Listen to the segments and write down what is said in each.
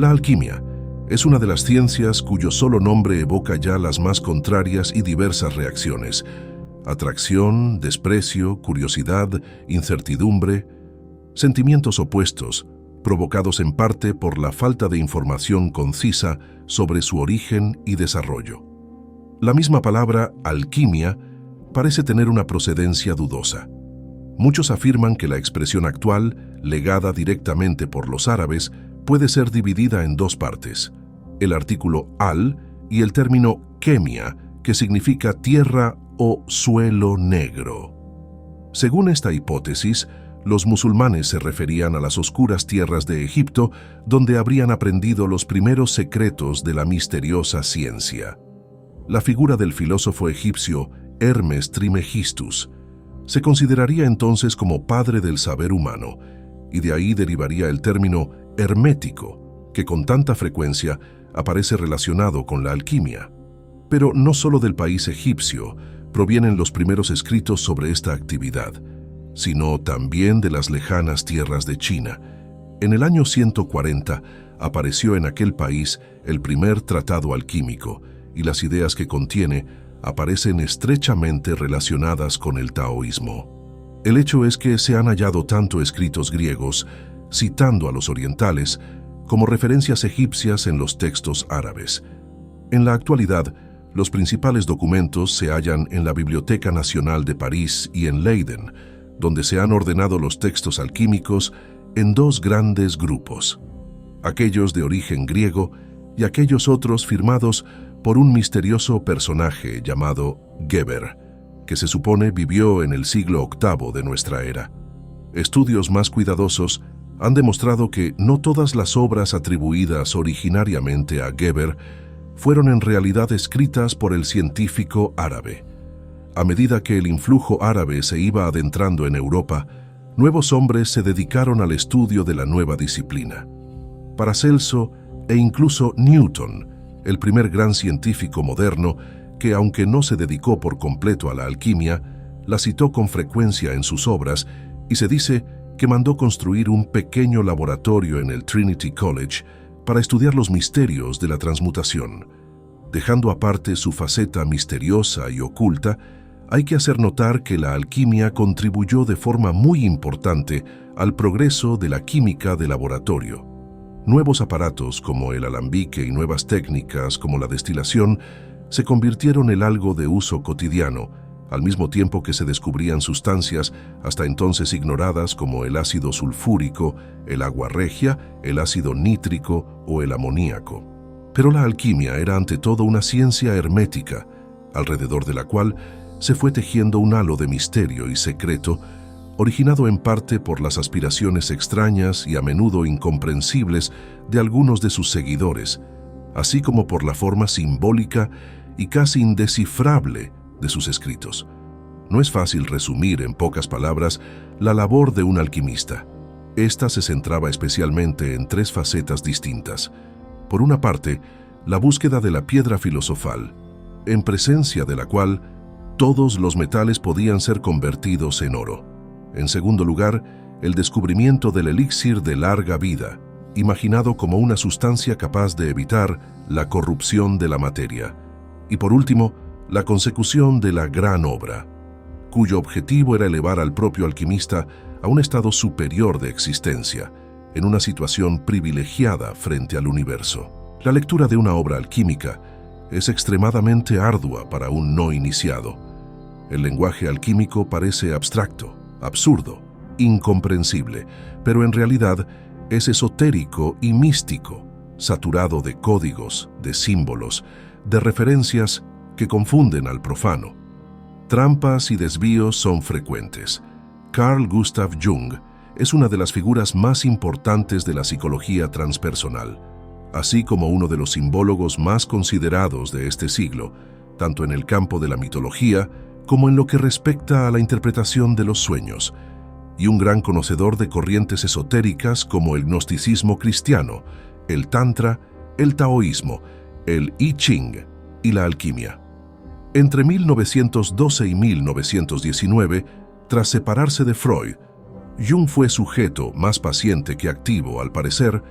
La alquimia es una de las ciencias cuyo solo nombre evoca ya las más contrarias y diversas reacciones: atracción, desprecio, curiosidad, incertidumbre, sentimientos opuestos, provocados en parte por la falta de información concisa sobre su origen y desarrollo. La misma palabra alquimia parece tener una procedencia dudosa. Muchos afirman que la expresión actual, legada directamente por los árabes, puede ser dividida en dos partes: el artículo al y el término kemia, que significa tierra o suelo negro. Según esta hipótesis, los musulmanes se referían a las oscuras tierras de Egipto, donde habrían aprendido los primeros secretos de la misteriosa ciencia. La figura del filósofo egipcio Hermes Trismegistus se consideraría entonces como padre del saber humano, y de ahí derivaría el término hermético, que con tanta frecuencia aparece relacionado con la alquimia. Pero no solo del país egipcio provienen los primeros escritos sobre esta actividad, sino también de las lejanas tierras de China. En el año 140 apareció en aquel país el primer tratado alquímico, y las ideas que contiene aparecen estrechamente relacionadas con el taoísmo. El hecho es que se han hallado tanto escritos griegos, citando a los orientales, como referencias egipcias en los textos árabes. En la actualidad, los principales documentos se hallan en la Biblioteca Nacional de París y en Leiden, donde se han ordenado los textos alquímicos en dos grandes grupos: aquellos de origen griego y aquellos otros firmados por un misterioso personaje llamado Geber, que se supone vivió en el siglo VIII de nuestra era. Estudios más cuidadosos han demostrado que no todas las obras atribuidas originariamente a Geber fueron en realidad escritas por el científico árabe. A medida que el influjo árabe se iba adentrando en Europa, nuevos hombres se dedicaron al estudio de la nueva disciplina. Paracelso e incluso Newton, el primer gran científico moderno que, aunque no se dedicó por completo a la alquimia, la citó con frecuencia en sus obras, y se dice que mandó construir un pequeño laboratorio en el Trinity College para estudiar los misterios de la transmutación. Dejando aparte su faceta misteriosa y oculta, hay que hacer notar que la alquimia contribuyó de forma muy importante al progreso de la química de laboratorio. Nuevos aparatos como el alambique y nuevas técnicas como la destilación se convirtieron en algo de uso cotidiano, al mismo tiempo que se descubrían sustancias hasta entonces ignoradas como el ácido sulfúrico, el agua regia, el ácido nítrico o el amoníaco. Pero la alquimia era ante todo una ciencia hermética, alrededor de la cual se fue tejiendo un halo de misterio y secreto, originado en parte por las aspiraciones extrañas y a menudo incomprensibles de algunos de sus seguidores, así como por la forma simbólica y casi indescifrable de sus escritos. No es fácil resumir en pocas palabras la labor de un alquimista. Esta se centraba especialmente en tres facetas distintas. Por una parte, la búsqueda de la piedra filosofal, en presencia de la cual todos los metales podían ser convertidos en oro. En segundo lugar, el descubrimiento del elixir de larga vida, imaginado como una sustancia capaz de evitar la corrupción de la materia. Y por último, la consecución de la gran obra, cuyo objetivo era elevar al propio alquimista a un estado superior de existencia, en una situación privilegiada frente al universo. La lectura de una obra alquímica es extremadamente ardua para un no iniciado. El lenguaje alquímico parece abstracto, absurdo, incomprensible, pero en realidad es esotérico y místico, saturado de códigos, de símbolos, de referencias que confunden al profano. Trampas y desvíos son frecuentes. Carl Gustav Jung es una de las figuras más importantes de la psicología transpersonal, así como uno de los simbólogos más considerados de este siglo, tanto en el campo de la mitología como en lo que respecta a la interpretación de los sueños, y un gran conocedor de corrientes esotéricas como el gnosticismo cristiano, el tantra, el taoísmo, el I Ching y la alquimia. Entre 1912 y 1919, tras separarse de Freud, Jung fue sujeto más paciente que activo, al parecer,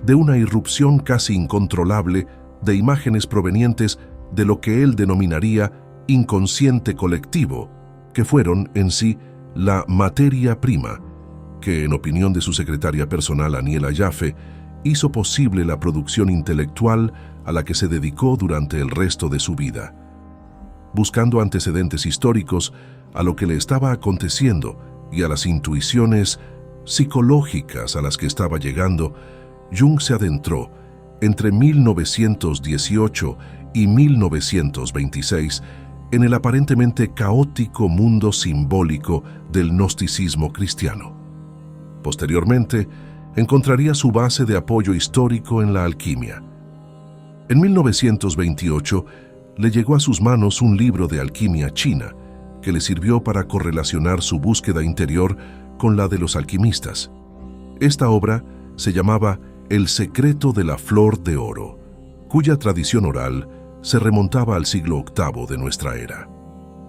de una irrupción casi incontrolable de imágenes provenientes de lo que él denominaría inconsciente colectivo, que fueron en sí la materia prima, que en opinión de su secretaria personal Aniela Jaffe, hizo posible la producción intelectual a la que se dedicó durante el resto de su vida. Buscando antecedentes históricos a lo que le estaba aconteciendo y a las intuiciones psicológicas a las que estaba llegando, Jung se adentró entre 1918 y 1926 en el aparentemente caótico mundo simbólico del gnosticismo cristiano. Posteriormente, encontraría su base de apoyo histórico en la alquimia. En 1928 le llegó a sus manos un libro de alquimia china que le sirvió para correlacionar su búsqueda interior con la de los alquimistas. Esta obra se llamaba El secreto de la flor de oro, cuya tradición oral se remontaba al siglo VIII de nuestra era.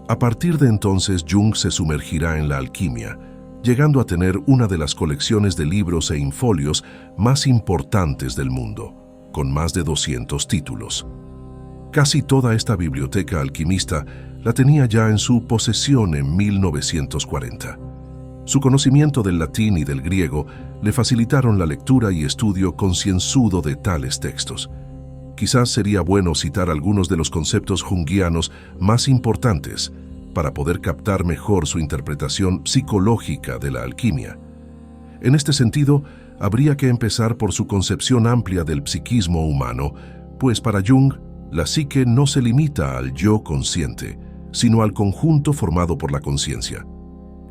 A partir de entonces, Jung se sumergirá en la alquimia, llegando a tener una de las colecciones de libros e infolios más importantes del mundo, con más de 200 títulos. Casi toda esta biblioteca alquimista la tenía ya en su posesión en 1940. Su conocimiento del latín y del griego le facilitaron la lectura y estudio concienzudo de tales textos. Quizás sería bueno citar algunos de los conceptos junguianos más importantes para poder captar mejor su interpretación psicológica de la alquimia. En este sentido, habría que empezar por su concepción amplia del psiquismo humano, pues para Jung, la psique no se limita al yo consciente, sino al conjunto formado por la conciencia.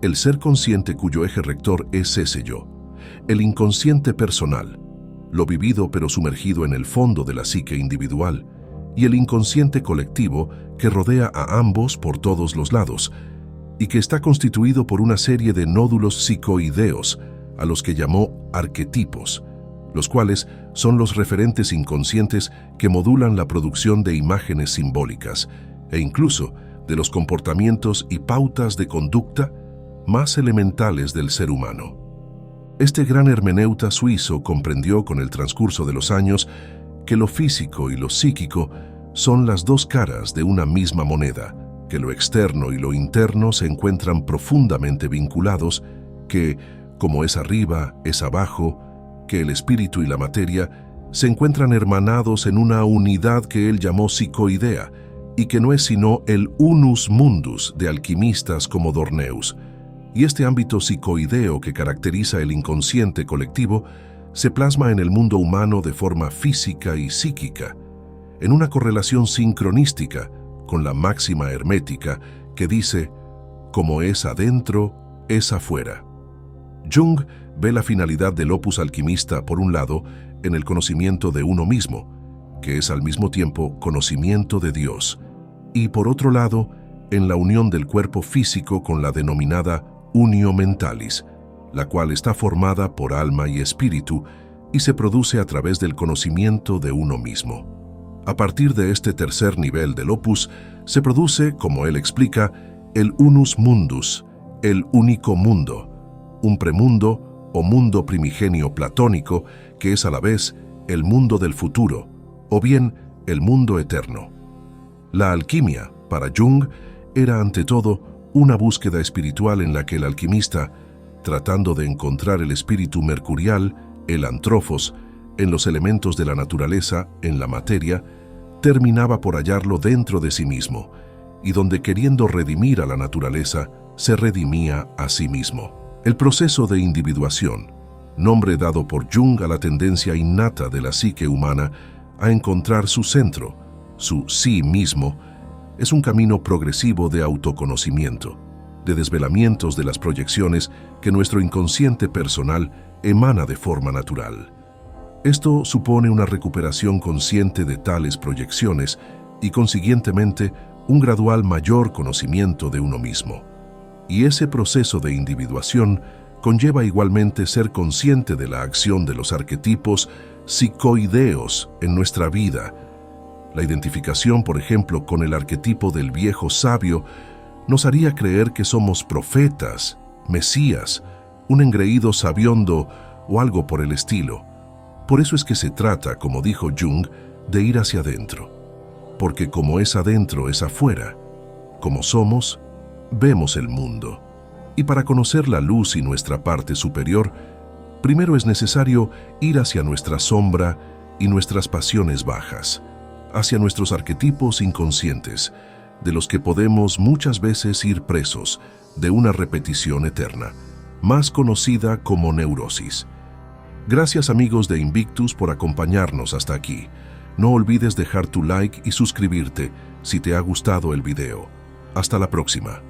El ser consciente cuyo eje rector es ese yo, el inconsciente personal, lo vivido pero sumergido en el fondo de la psique individual, y el inconsciente colectivo que rodea a ambos por todos los lados, y que está constituido por una serie de nódulos psicoideos, a los que llamó arquetipos, los cuales son los referentes inconscientes que modulan la producción de imágenes simbólicas, e incluso de los comportamientos y pautas de conducta más elementales del ser humano. Este gran hermeneuta suizo comprendió con el transcurso de los años que lo físico y lo psíquico son las dos caras de una misma moneda, que lo externo y lo interno se encuentran profundamente vinculados, que, como es arriba, es abajo, que el espíritu y la materia se encuentran hermanados en una unidad que él llamó psicoidea, y que no es sino el unus mundus de alquimistas como Dorneus. Y este ámbito psicoideo que caracteriza el inconsciente colectivo se plasma en el mundo humano de forma física y psíquica, en una correlación sincronística con la máxima hermética que dice, como es adentro, es afuera. Jung ve la finalidad del opus alquimista, por un lado, en el conocimiento de uno mismo, que es al mismo tiempo conocimiento de Dios, y por otro lado, en la unión del cuerpo físico con la denominada unio mentalis, la cual está formada por alma y espíritu y se produce a través del conocimiento de uno mismo. A partir de este tercer nivel del opus, se produce, como él explica, el unus mundus, el único mundo, un premundo o mundo primigenio platónico que es a la vez el mundo del futuro, o bien el mundo eterno. La alquimia, para Jung, era ante todo una búsqueda espiritual en la que el alquimista, tratando de encontrar el espíritu mercurial, el antrofos, en los elementos de la naturaleza, en la materia, terminaba por hallarlo dentro de sí mismo, y donde queriendo redimir a la naturaleza, se redimía a sí mismo. El proceso de individuación, nombre dado por Jung a la tendencia innata de la psique humana a encontrar su centro, su sí mismo, es un camino progresivo de autoconocimiento, de desvelamientos de las proyecciones que nuestro inconsciente personal emana de forma natural. Esto supone una recuperación consciente de tales proyecciones y, consiguientemente, un gradual mayor conocimiento de uno mismo. Y ese proceso de individuación conlleva igualmente ser consciente de la acción de los arquetipos psicoideos en nuestra vida. La identificación, por ejemplo, con el arquetipo del viejo sabio nos haría creer que somos profetas, mesías, un engreído sabiondo o algo por el estilo. Por eso es que se trata, como dijo Jung, de ir hacia adentro. Porque como es adentro, es afuera. Como somos, vemos el mundo. Y para conocer la luz y nuestra parte superior, primero es necesario ir hacia nuestra sombra y nuestras pasiones bajas, hacia nuestros arquetipos inconscientes, de los que podemos muchas veces ir presos de una repetición eterna, más conocida como neurosis. Gracias amigos de Invictus por acompañarnos hasta aquí. No olvides dejar tu like y suscribirte si te ha gustado el video. Hasta la próxima.